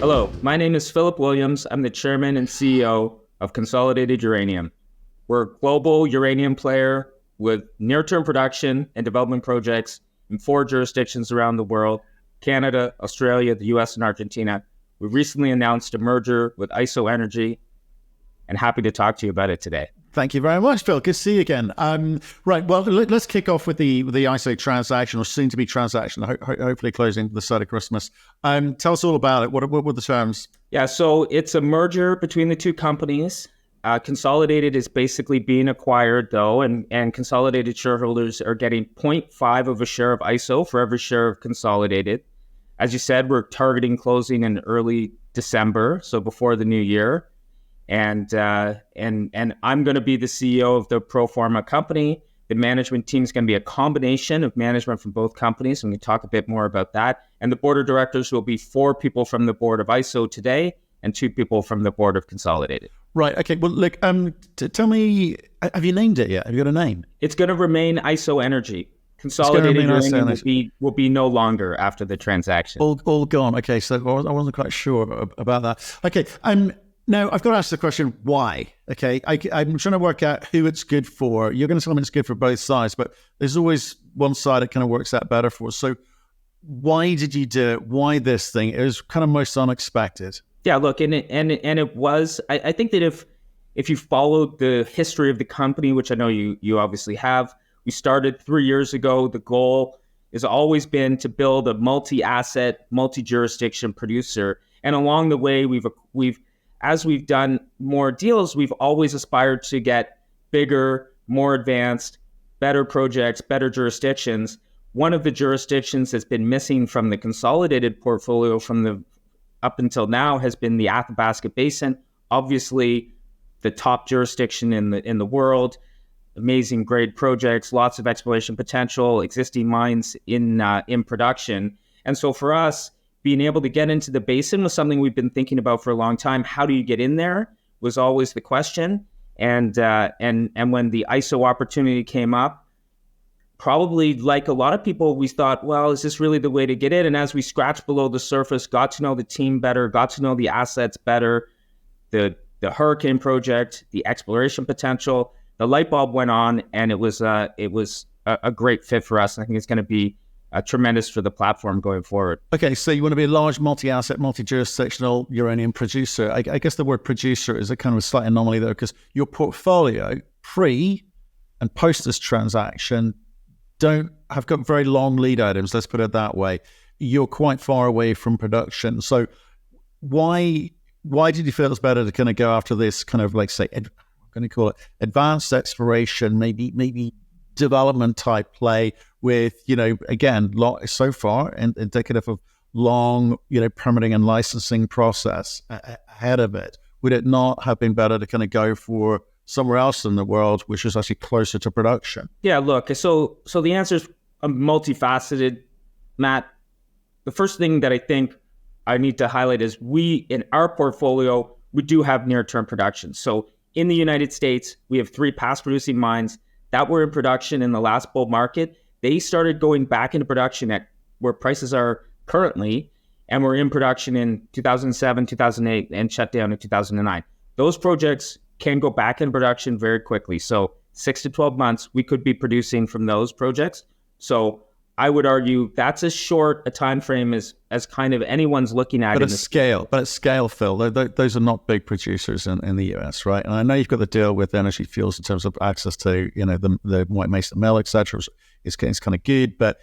Hello, my name is Philip Williams. I'm the chairman and CEO of Consolidated Uranium. We're a global uranium player with near-term production and development projects in 4 jurisdictions around the world: Canada, Australia, the US, and Argentina. We recently announced a merger with IsoEnergy, and happy to talk to you about it today. Thank you very much, Phil. Good to see you again. Right, well, let's kick off with the ISO transaction, or soon-to-be transaction, hopefully closing the side of Christmas. Tell us all about it. What were the terms? Yeah, so it's a merger between the two companies. Consolidated is basically being acquired, though, and Consolidated shareholders are getting 0.5 of a share of ISO for every share of Consolidated. As you said, we're targeting closing in early December, so before the new year. And I'm going to be the CEO of the pro forma company. The management team is going to be a combination of management from both companies, and we can talk a bit more about that. And the board of directors will be 4 people from the board of ISO today and 2 people from the board of Consolidated. Right. Okay. Well, look. Tell me, have you named it yet? Have you got a name? It's going to remain IsoEnergy. Consolidated Uranium will be no longer after the transaction. All gone. Okay. So I wasn't quite sure about that. Okay. Now, I've got to ask the question, why? Okay, I'm trying to work out who it's good for. You're going to tell me it's good for both sides, but there's always one side that kind of works out better for us. So why did you do it? Why this thing? It was kind of most unexpected. Yeah, look, and it was, I think that if you followed the history of the company, which I know you obviously have, we started 3 years ago. The goal has always been to build a multi-asset, multi-jurisdiction producer. And along the way, as we've done more deals, we've always aspired to get bigger, more advanced, better projects, better jurisdictions. One of the jurisdictions that's been missing from the Consolidated portfolio up until now has been the Athabasca Basin. Obviously, the top jurisdiction in the world. Amazing, great projects, lots of exploration potential, existing mines in production. And so for us, being able to get into the basin was something we've been thinking about for a long time. How do you get in there was always the question. And when the ISO opportunity came up, probably like a lot of people, we thought, well, is this really the way to get in? And as we scratched below the surface, got to know the team better, got to know the assets better, the Hurricane project, the exploration potential, the light bulb went on, and it was a great fit for us. I think it's going to be tremendous for the platform going forward. Okay, so you want to be a large multi-asset, multi-jurisdictional uranium producer. I guess the word producer is a kind of a slight anomaly there, because your portfolio pre and post this transaction have got very long lead items, let's put it that way. You're quite far away from production. So why did you feel it's better to kind of go after this kind of, like, say, I'm going to call it advanced exploration, maybe development type play with, again, so far indicative of long, permitting and licensing process ahead of it? Would it not have been better to kind of go for somewhere else in the world, which is actually closer to production? Yeah, look, so the answer is multifaceted, Matt. The first thing that I think I need to highlight is in our portfolio, we do have near-term production. So in the United States, we have 3 past producing mines that were in production in the last bull market. They started going back into production at where prices are currently, and were in production in 2007, 2008, and shut down in 2009. Those projects can go back in production very quickly. So 6 to 12 months, we could be producing from those projects. So I would argue that's as short a time frame as kind of anyone's looking at. But at scale, Phil, those are not big producers in the US, right? And I know you've got the deal with Energy Fuels in terms of access to the White Mesa Mill, etc. It's kind of good, but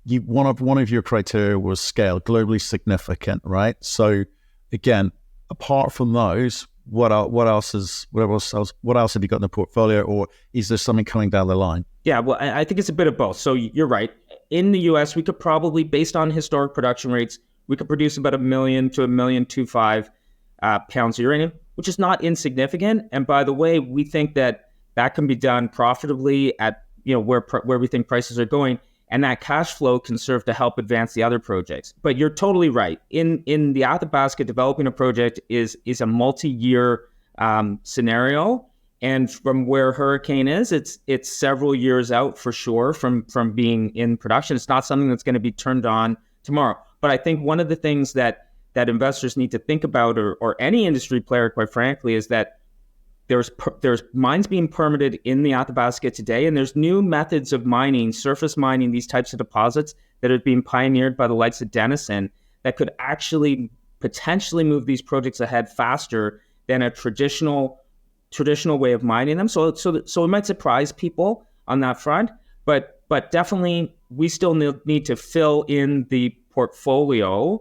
one of your criteria was scale, globally significant, right? So again, apart from those, what else have you got in the portfolio, or is there something coming down the line? Yeah, well, I think it's a bit of both. So you're right. In the U.S., we could probably, based on historic production rates, we could produce about 1 million to 1.25 million pounds of uranium, which is not insignificant. And by the way, we think that can be done profitably at where we think prices are going, and that cash flow can serve to help advance the other projects. But you're totally right. In the Athabasca, developing a project is a multi-year scenario. And from where Hurricane is, it's several years out for sure from being in production. It's not something that's going to be turned on tomorrow. But I think one of the things that investors need to think about, or any industry player, quite frankly, is that there's mines being permitted in the Athabasca today, and there's new methods of mining, surface mining, these types of deposits that are being pioneered by the likes of Denison that could actually potentially move these projects ahead faster than a traditional way of mining them. So it might surprise people on that front, but definitely we still need to fill in the portfolio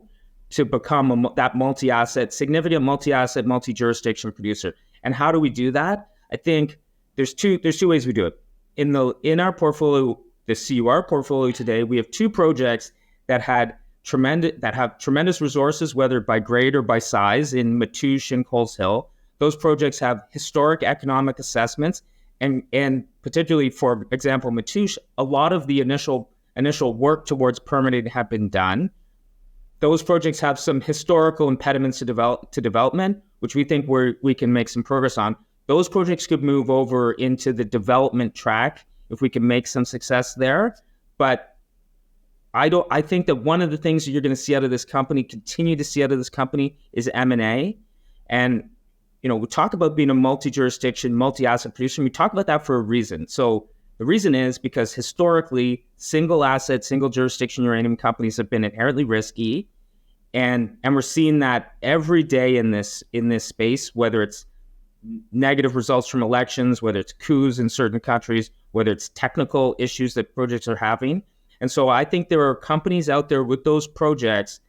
to become that significant multi-asset, multi-jurisdiction producer. And how do we do that? I think there's two ways we do it. In our portfolio, the CUR portfolio today, we have two projects that have tremendous resources, whether by grade or by size, in Matoush and Coles Hill. Those projects have historic economic assessments, and particularly, for example, Matoush, a lot of the initial work towards permitting have been done. Those projects have some historical impediments to development, which we think we can make some progress on. Those projects could move over into the development track if we can make some success there. But I think that one of the things that you're going to see out of this company, continue to see out of this company, is M&A. And we talk about being a multi-jurisdiction, multi-asset producer, and we talk about that for a reason. So the reason is because historically, single asset, single jurisdiction uranium companies have been inherently risky. And we're seeing that every day in this space, whether it's negative results from elections, whether it's coups in certain countries, whether it's technical issues that projects are having. And so I think there are companies out there with those projects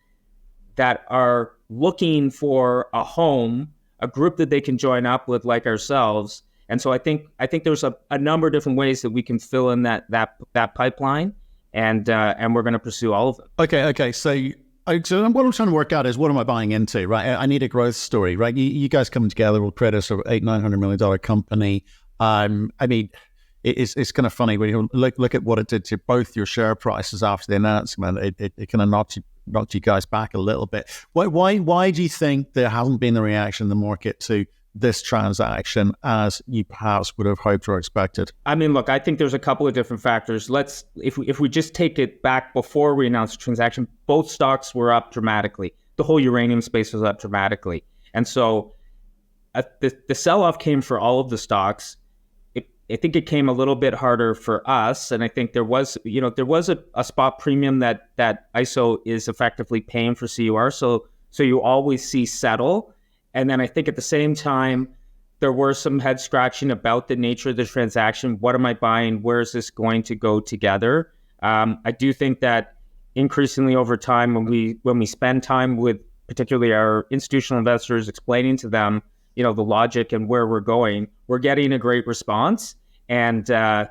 that are looking for a home, a group that they can join up with, like ourselves. And so I think there's a number of different ways that we can fill in that pipeline, and we're going to pursue all of them. Okay. So what I'm trying to work out is, what am I buying into, right? I need a growth story, right? You guys coming together will create a sort of $800-900 million company. I mean, it's kind of funny when you look at what it did to both your share prices after the announcement. It kind of knocked you guys back a little bit. Why do you think there hasn't been the reaction in the market to this transaction as you perhaps would have hoped or expected? I mean, look, I think there's a couple of different factors. If we just take it back before we announced the transaction, both stocks were up dramatically. The whole uranium space was up dramatically. And so the sell-off came for all of the stocks. I think it came a little bit harder for us. And I think there was a spot premium that ISO is effectively paying for CUR. So you always see settle. And then I think at the same time, there were some head scratching about the nature of the transaction. What am I buying? Where is this going to go together? I do think that increasingly over time, when we spend time with particularly our institutional investors, explaining to them, the logic and where we're going, we're getting a great response. And I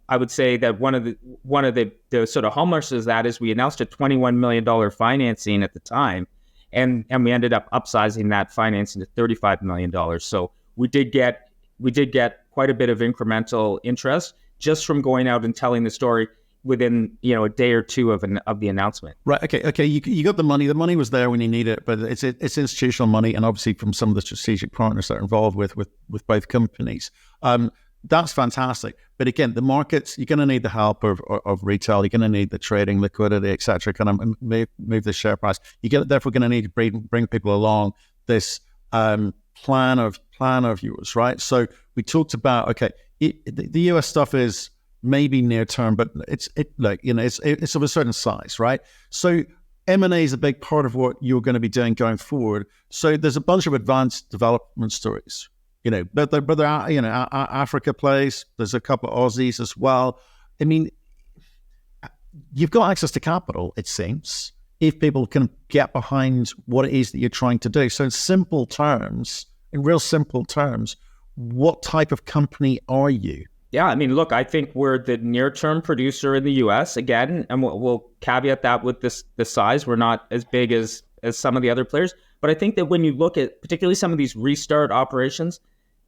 would say that one of the sort of hallmarks of that is we announced a $21 million financing at the time. And we ended up upsizing that financing to $35 million. So we did get quite a bit of incremental interest just from going out and telling the story within a day or two of the announcement. Right. Okay. You got the money. The money was there when you need it, but it's institutional money, and obviously from some of the strategic partners that are involved with both companies. That's fantastic. But again, the markets, you're going to need the help of retail. You're going to need the trading, liquidity, et cetera, kind of move the share price. Therefore going to need to bring people along this plan of yours, right? So we talked about, the US stuff is maybe near term, but it's of a certain size, right? So M&A is a big part of what you're going to be doing going forward. So there's a bunch of advanced development stories. But Africa plays. There's a couple of Aussies as well. I mean, you've got access to capital, it seems, if people can get behind what it is that you're trying to do. So in real simple terms, what type of company are you? Yeah, I mean, look, I think we're the near-term producer in the U.S. again, and we'll caveat that with the size. We're not as big as some of the other players, but I think that when you look at particularly some of these restart operations,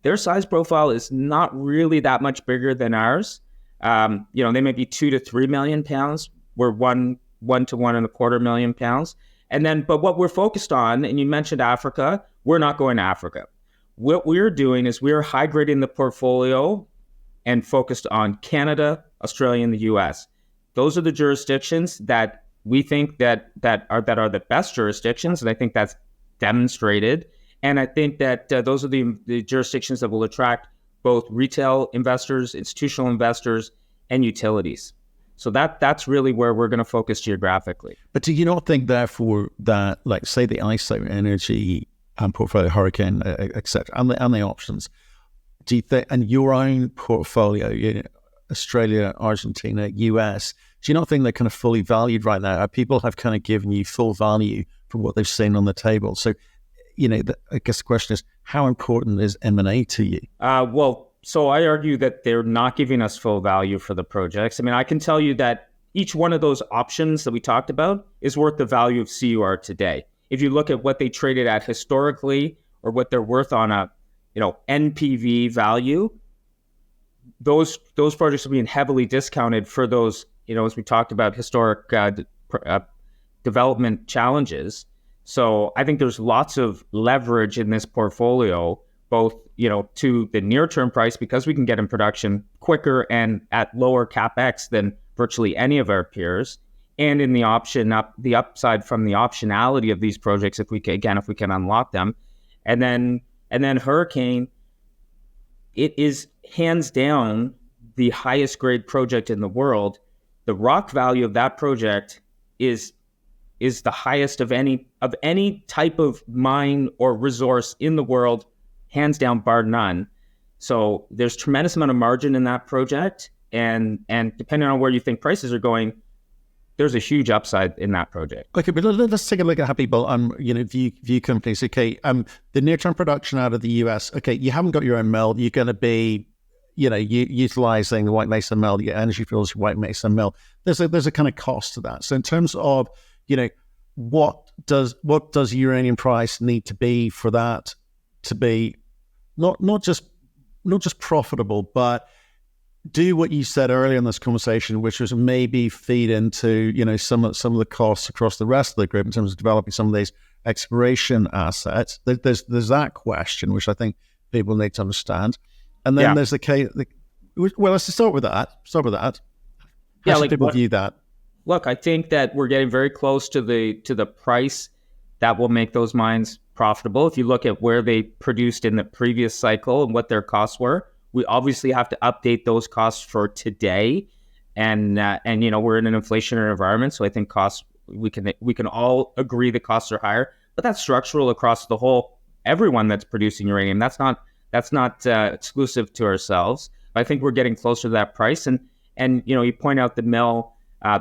their size profile is not really that much bigger than ours. They may be 2 to 3 million pounds. We're 1 to 1.25 million pounds. And then, but what we're focused on, and you mentioned Africa, we're not going to Africa. What we're doing is we're high grading the portfolio and focused on Canada, Australia, and the US. Those are the jurisdictions that we think that are the best jurisdictions, and I think that's demonstrated. And I think that those are the jurisdictions that will attract both retail investors, institutional investors, and utilities. So that's really where we're going to focus geographically. But do you not think, therefore, that, like, say, the IsoEnergy portfolio, Hurricane, etc., and the options, do you think, and your own portfolio, Australia, Argentina, US, do you not think they're kind of fully valued right now? People have kind of given you full value for what they've seen on the table. So, I guess the question is, how important is M&A to you? So I argue that they're not giving us full value for the projects. I mean, I can tell you that each one of those options that we talked about is worth the value of CUR today. If you look at what they traded at historically or what they're worth on a, NPV value, those projects are being heavily discounted for those, as we talked about, historic development challenges. So I think there's lots of leverage in this portfolio, both, to the near-term price, because we can get in production quicker and at lower CapEx than virtually any of our peers, and in the upside from the optionality of these projects, if we can unlock them. And then Hurricane, it is hands down the highest grade project in the world. The rock value of that project is the highest of any type of mine or resource in the world, hands down, bar none. So there's tremendous amount of margin in that project, and depending on where you think prices are going, there's a huge upside in that project. Okay, but let's take a look at how people view companies. Okay, the near-term production out of the US. Okay, you haven't got your own mill. You're going to be, utilizing the White Mesa mill, your Energy Fuels White Mesa mill. There's a kind of cost to that. So in terms of, what does uranium price need to be for that to be not just profitable, but do what you said earlier in this conversation, which was maybe feed into some of the costs across the rest of the group in terms of developing some of these exploration assets. There's that question, which I think people need to understand, and then there's the case. Well, let's start with that. How should people view that? Look, I think that we're getting very close to the price that will make those mines profitable. If you look at where they produced in the previous cycle and what their costs were, we obviously have to update those costs for today, and we're in an inflationary environment, so I think costs, we can all agree the costs are higher, but that's structural across the whole, everyone that's producing uranium. That's not exclusive to ourselves. But I think we're getting closer to that price, and you point out the mill.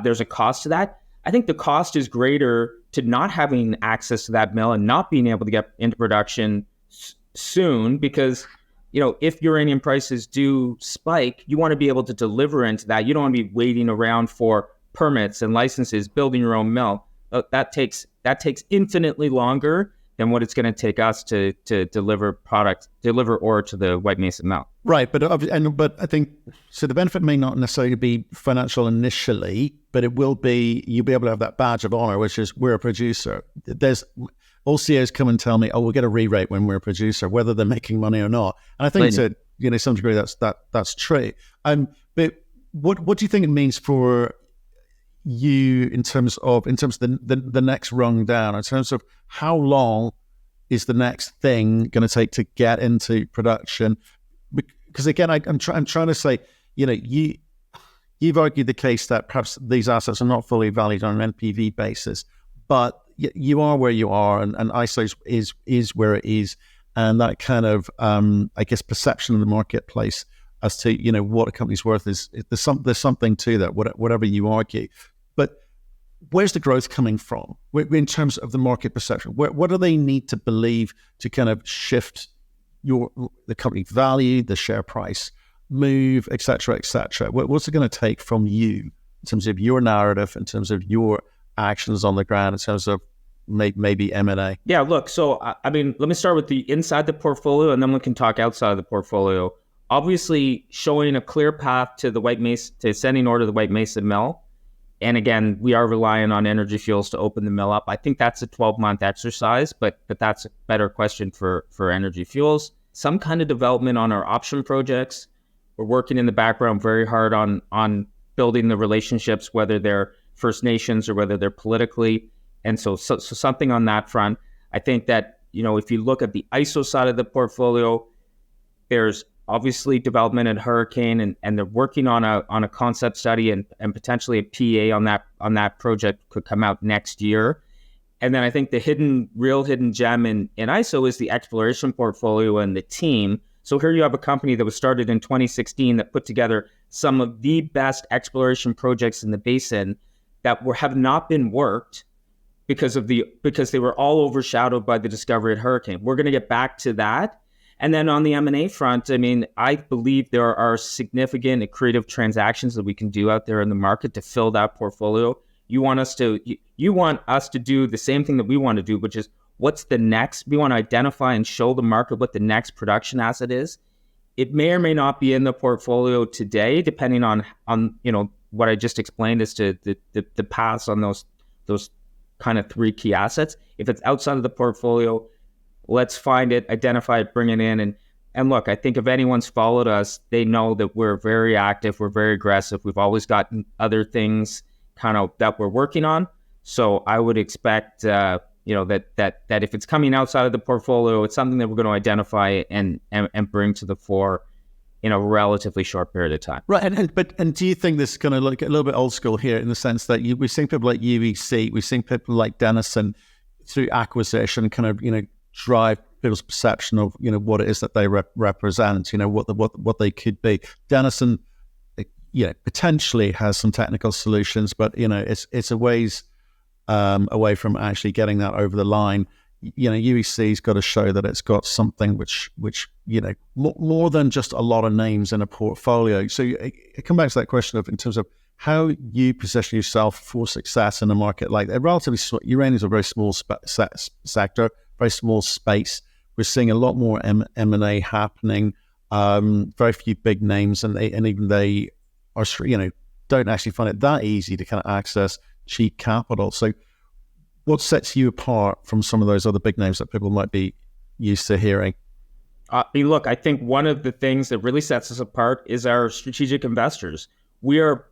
There's a cost to that. I think the cost is greater to not having access to that mill and not being able to get into production soon, because if uranium prices do spike, you want to be able to deliver into that. You don't want to be waiting around for permits and licenses, building your own mill. That takes infinitely longer than what it's going to take us to deliver ore to the White Mesa mill. Right, but I think so. The benefit may not necessarily be financial initially, but it will be. You'll be able to have that badge of honor, which is we're a producer. All CEOs come and tell me, "Oh, we'll get a re-rate when we're a producer, whether they're making money or not." And I think to some degree that's true. But what do you think it means for you in terms of the next rung down, in terms of how long is the next thing going to take to get into production? Because again, I'm trying to say, you've argued the case that perhaps these assets are not fully valued on an NPV basis, but you are where you are, and ISO is where it is, and that kind of I guess perception in the marketplace as to what a company's worth is there's something to that, whatever you argue. But where's the growth coming from in terms of the market perception? What do they need to believe to kind of shift the company value, the share price move, et cetera, et cetera? What's it going to take from you in terms of your narrative, in terms of your actions on the ground, in terms of maybe M&A? Yeah, look, so I mean, let me start with the inside the portfolio, and then we can talk outside of the portfolio. Obviously, showing a clear path to the White Mesa, to sending ore to the White Mesa mill. And again, we are relying on Energy Fuels to open the mill up. I think that's a 12-month exercise, but that's a better question for Energy Fuels. Some kind of development on our option projects. We're working in the background very hard on building the relationships, whether they're First Nations or whether they're politically. And so something on that front. I think that, if you look at the ISO side of the portfolio, there's obviously development in Hurricane, and they're working on a concept study and potentially a PA on that project could come out next year. And then I think the real hidden gem in ISO is the exploration portfolio and the team. So here you have a company that was started in 2016 that put together some of the best exploration projects in the basin that have not been worked because they were all overshadowed by the discovery at Hurricane. We're going to get back to that. And then on the M&A front, I believe there are significant and creative transactions that we can do out there in the market to fill that portfolio. You want us to do the same thing that we want to do, which is what's the next? We want to identify and show the market what the next production asset is. It may or may not be in the portfolio today, depending on what I just explained as to the paths on those kind of three key assets. If it's outside of the portfolio, let's find it, identify it, bring it in. And look, I think if anyone's followed us, they know that we're very active, we're very aggressive. We've always got other things kind of that we're working on. So I would expect, that if it's coming outside of the portfolio, it's something that we're going to identify and bring to the fore in a relatively short period of time. Right, and do you think this is going to look a little bit old school here in the sense that we've seen people like UEC, we've seen people like Denison through acquisition kind of drive people's perception of what it is that they represent, what they could be. Denison, potentially has some technical solutions, but it's a ways away from actually getting that over the line. UEC's got to show that it's got something which more than just a lot of names in a portfolio. So I come back to that question of in terms of how you position yourself for success in a market like that. Relatively uranium is a very small sector, very small space. We're seeing a lot more M&A happening. Very few big names, and even they are don't actually find it that easy to kind of access cheap capital. So what sets you apart from some of those other big names that people might be used to hearing? Look, I think one of the things that really sets us apart is our strategic investors. We are,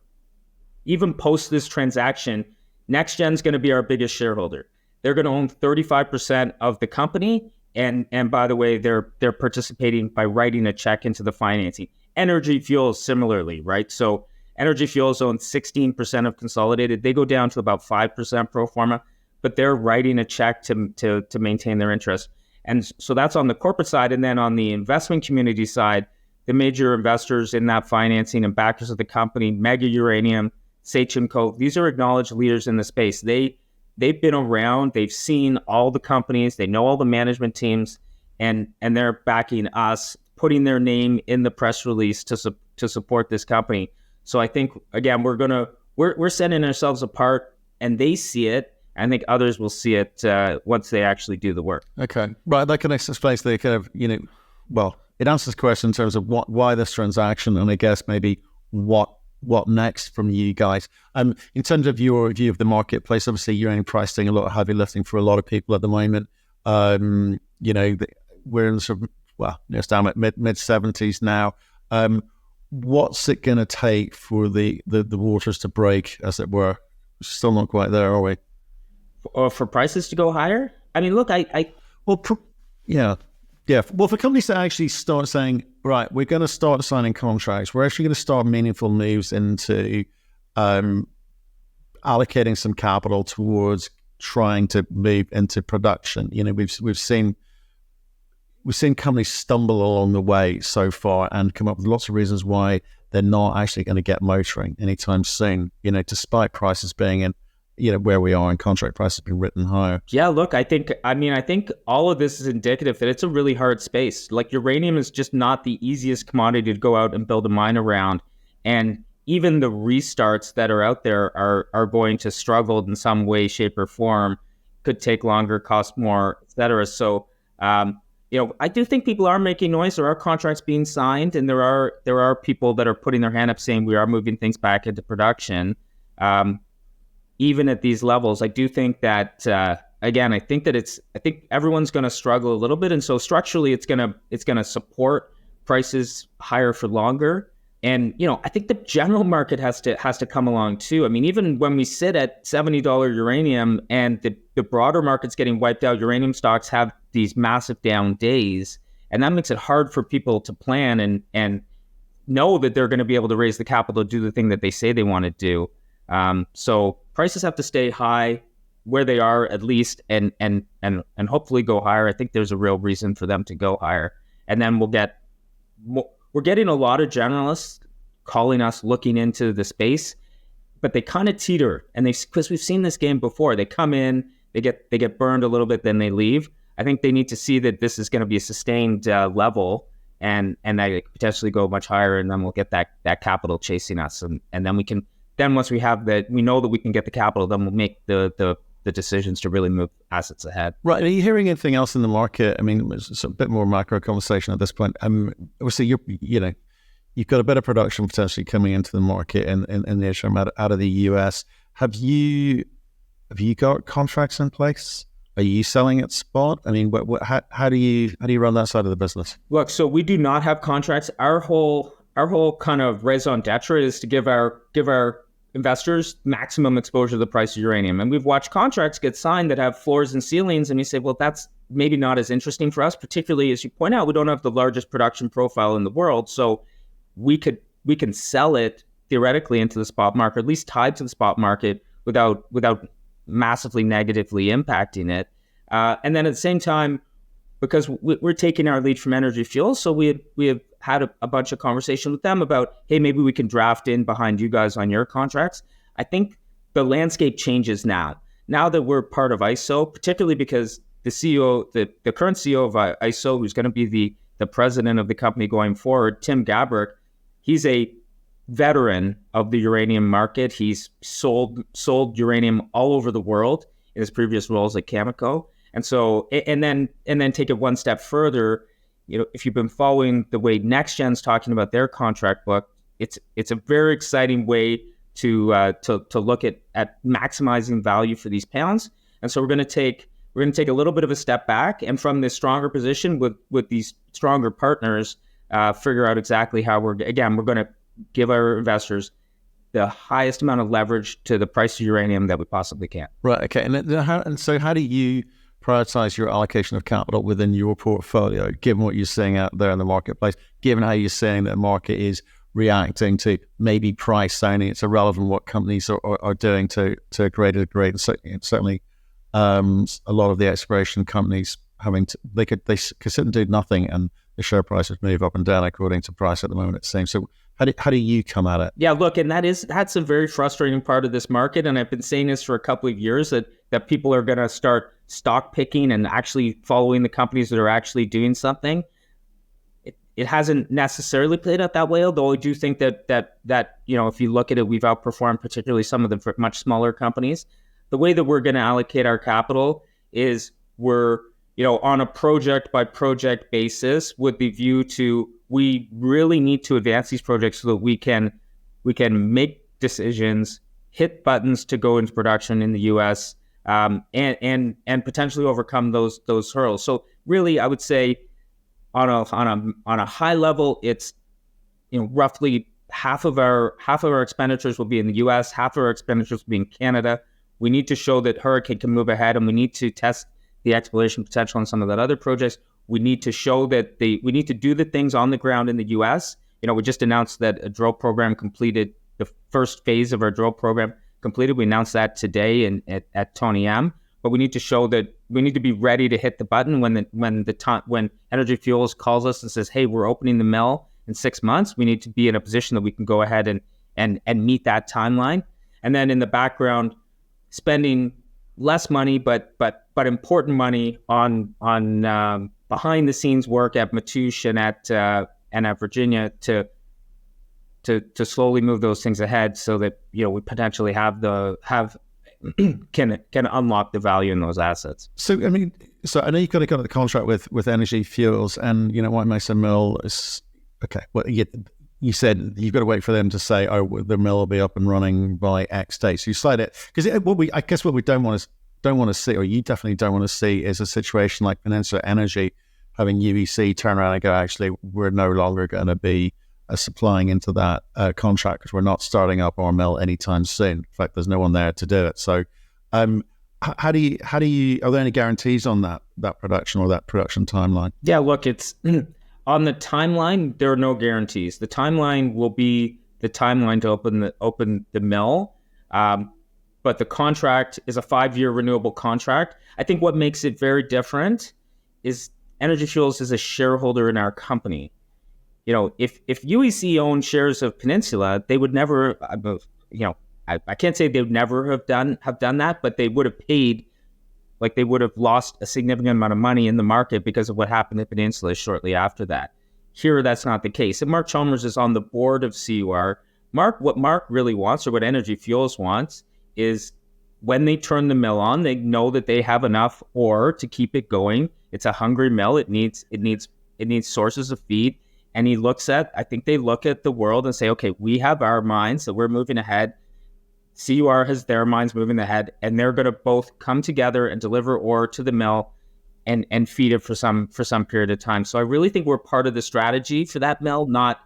even post this transaction, NextGen's going to be our biggest shareholder. They're going to own 35% of the company. And by the way, they're participating by writing a check into the financing. Energy Fuels similarly, right? So Energy Fuels owns 16% of Consolidated. They go down to about 5% pro forma, but they're writing a check to maintain their interest. And so that's on the corporate side. And then on the investment community side, the major investors in that financing and backers of the company, Mega Uranium, Sachem Co., these are acknowledged leaders in the space. They've been around, they've seen all the companies, they know all the management teams, and they're backing us, putting their name in the press release to support this company. So I think, again, we're setting ourselves apart, and they see it. I think others will see it once they actually do the work. Okay, right. That can explain the kind of, it answers the question in terms of why this transaction, and I guess maybe what next from you guys. In terms of your view of the marketplace, obviously uranium price doing a lot of heavy lifting for a lot of people at the moment. We're in sort of, it's down at mid 70s now. What's it going to take for the waters to break, as it were? Still not quite there, are we? Or for prices to go higher? I mean, look, Yeah. Well, for companies to actually start saying, right, we're going to start signing contracts, we're actually going to start meaningful moves into allocating some capital towards trying to move into production. We've seen companies stumble along the way so far and come up with lots of reasons why they're not actually going to get motoring anytime soon. Despite prices being in where we are and contract prices being written higher. Yeah, look, I think all of this is indicative that it's a really hard space. Like, uranium is just not the easiest commodity to go out and build a mine around. And even the restarts that are out there are going to struggle in some way, shape, or form, could take longer, cost more, et cetera. So, I do think people are making noise. There are contracts being signed, and there are people that are putting their hand up saying we are moving things back into production. Even at these levels, I do think that, again, I think everyone's going to struggle a little bit. And so structurally, it's going to support prices higher for longer. I think the general market has to come along too. I mean, even when we sit at $70 uranium and the broader market's getting wiped out, uranium stocks have these massive down days, and that makes it hard for people to plan and know that they're going to be able to raise the capital to do the thing that they say they want to do. So prices have to stay high where they are at least, and hopefully go higher. I think there's a real reason for them to go higher, and then we're getting a lot of generalists calling us looking into the space, but they kind of teeter, and because we've seen this game before. They come in, they get burned a little bit, then they leave. I think they need to see that this is going to be a sustained level, and that it could potentially go much higher, and then we'll get that capital chasing us, and then once we have that, we know that we can get the capital, then we'll make the decisions to really move assets ahead. Right. Are you hearing anything else in the market? I mean, it's a bit more macro conversation at this point. Obviously, you've got a bit of production potentially coming into the market in the near term out of the US. Have you got contracts in place? Are you selling at spot? I mean, how do you run that side of the business? Look, so we do not have contracts. Our whole kind of raison d'etre is to give our investors maximum exposure to the price of uranium. And we've watched contracts get signed that have floors and ceilings, and you say, well, that's maybe not as interesting for us, particularly as you point out, we don't have the largest production profile in the world. So we can sell it theoretically into the spot market, at least tied to the spot market without massively negatively impacting it. And then at the same time, because we're taking our lead from Energy Fuels, so we have had a bunch of conversation with them about, hey, maybe we can draft in behind you guys on your contracts. I think the landscape changes now that we're part of ISO, particularly because the CEO, the current CEO of ISO, who's going to be the president of the company going forward, Tim Gabbert, he's a veteran of the uranium market. He's sold uranium all over the world in his previous roles at Cameco. And so, and then take it one step further. If you've been following the way NextGen's talking about their contract book, it's a very exciting way to look at maximizing value for these pounds. And so we're going to take a little bit of a step back, and from this stronger position with these stronger partners, figure out exactly how we're going to give our investors the highest amount of leverage to the price of uranium that we possibly can. Right. Okay. And so how do you prioritize your allocation of capital within your portfolio, given what you're seeing out there in the marketplace, given how you're saying that the market is reacting to maybe price signing? It's irrelevant what companies are doing to a greater degree. And certainly a lot of the exploration companies they could sit and do nothing, and the share prices move up and down according to price at the moment, it seems. So how do you come at it? Yeah, look, and that's a very frustrating part of this market. And I've been saying this for a couple of years, that people are going to start stock picking and actually following the companies that are actually doing something. It hasn't necessarily played out that way, although I do think that if you look at it, we've outperformed particularly some of the much smaller companies. The way that we're going to allocate our capital is we're on a project by project basis, with the view to, we really need to advance these projects so that we can make decisions, hit buttons to go into production in the U.S. And potentially overcome those hurdles. So really, I would say on a high level, it's roughly half of our expenditures will be in the U.S., half of our expenditures will be in Canada. We need to show that Hurricane can move ahead, and we need to test the exploration potential on some of that other projects. We need to show that we need to do the things on the ground in the U.S. We just announced that a drill program completed, the first phase of our drill program completed. We announced that today at Tony M. But we need to show that we need to be ready to hit the button when Energy Fuels calls us and says, "Hey, we're opening the mill in 6 months." We need to be in a position that we can go ahead and meet that timeline. And then in the background, spending less money, but important money on behind the scenes work at Matoush and at Virginia to slowly move those things ahead, so that we potentially can unlock the value in those assets. So I know you've got to go to the contract with Energy Fuels, and White Mesa Mill is okay. Well, you said you've got to wait for them to say, "Oh, the mill will be up and running by X date." So you slide it, because what we don't want to see, or you definitely don't want to see, is a situation like Peninsula Energy having UEC turn around and go, "Actually, we're no longer going to be supplying into that contract, because we're not starting up our mill anytime soon. In fact, there's no one there to do it. So how do you are there any guarantees on that production or that production timeline? Yeah, look, it's on the timeline, there are no guarantees. The timeline will be the timeline to open the mill. But the contract is a 5-year renewable contract. I think what makes it very different is Energy Fuels is a shareholder in our company. If UEC owned shares of Peninsula, they would never, I can't say they would never have done that, but they would have paid, like they would have lost a significant amount of money in the market because of what happened at Peninsula shortly after that. Here, that's not the case. And Mark Chalmers is on the board of CUR. What Mark really wants, or what Energy Fuels wants, is when they turn the mill on, they know that they have enough ore to keep it going. It's a hungry mill. It needs sources of feed. And I think they look at the world and say, okay, we have our mines that we're moving ahead. CUR has their mines moving ahead, and they're going to both come together and deliver ore to the mill and feed it for some period of time. So I really think we're part of the strategy for that mill, not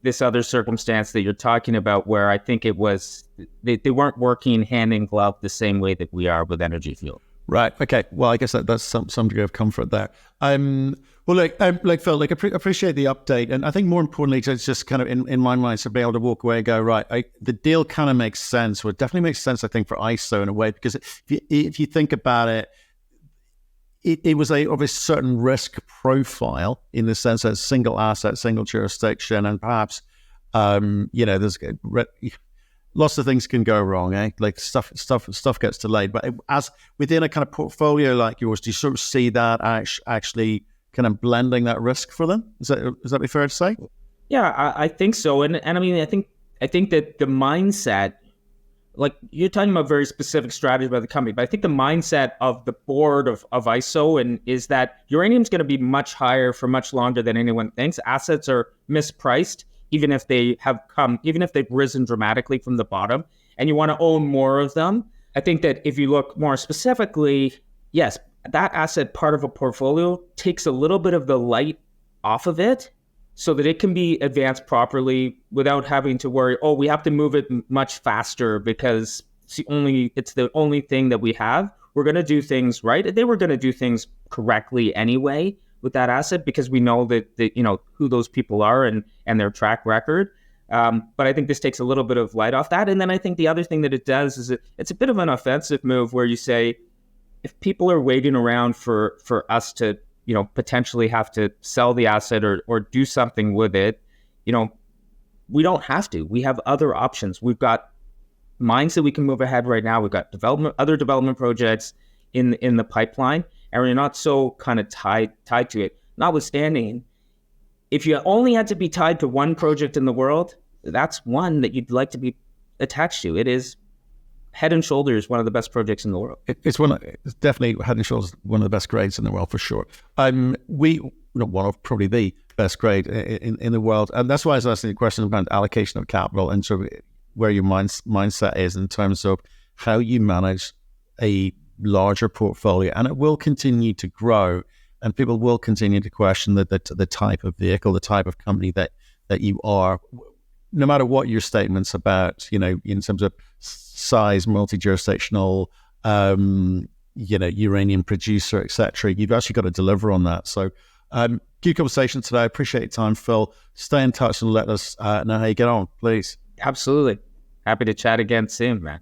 this other circumstance that you're talking about, where I think it was they weren't working hand in glove the same way that we are with Energy Fuel. Right. Okay. Well, I guess that's some degree of comfort there. Well, Phil, appreciate the update, and I think more importantly, it's just kind of in my mind to be able to walk away and go, right, the deal kind of makes sense. Well, it definitely makes sense, I think, for ISO in a way, because if you think about it, it was of a certain risk profile in the sense that single asset, single jurisdiction, and perhaps there's lots of things can go wrong, like stuff gets delayed. But as within a kind of portfolio like yours, do you sort of see that actually kind of blending that risk for them? Is that be fair to say? Yeah, I think so. And I mean, I think that the mindset, like you're talking about very specific strategy by the company, but I think the mindset of the board of ISO is that uranium is going to be much higher for much longer than anyone thinks. Assets are mispriced, even if they've risen dramatically from the bottom, and you want to own more of them. I think that if you look more specifically, yes, that asset part of a portfolio takes a little bit of the light off of it so that it can be advanced properly without having to worry, we have to move it much faster because it's the only thing that we have. We're going to do things right. They were going to do things correctly anyway with that asset because we know that who those people are and their track record. But I think this takes a little bit of light off that. And then I think the other thing that it does is it's a bit of an offensive move where you say, if people are waiting around for us to potentially have to sell the asset or do something with it, we don't have to. We have other options. We've got mines that we can move ahead right now. We've got other development projects in the pipeline, and we're not so kind of tied to it. Notwithstanding, if you only had to be tied to one project in the world, that's one that you'd like to be attached to. It is head and shoulders one of the best projects in the world. It's definitely head and shoulders one of the best grades in the world for sure. One of probably the best grade in the world, and that's why I was asking the question about allocation of capital and sort of where your mindset is in terms of how you manage a larger portfolio, and it will continue to grow, and people will continue to question the type of vehicle, the type of company that you are, no matter what your statements about, in terms of size, multi-jurisdictional, uranium producer, etc. You've actually got to deliver on that. So, good conversation today. I appreciate your time, Phil. Stay in touch and let us know how you get on, please. Absolutely. Happy to chat again soon, man.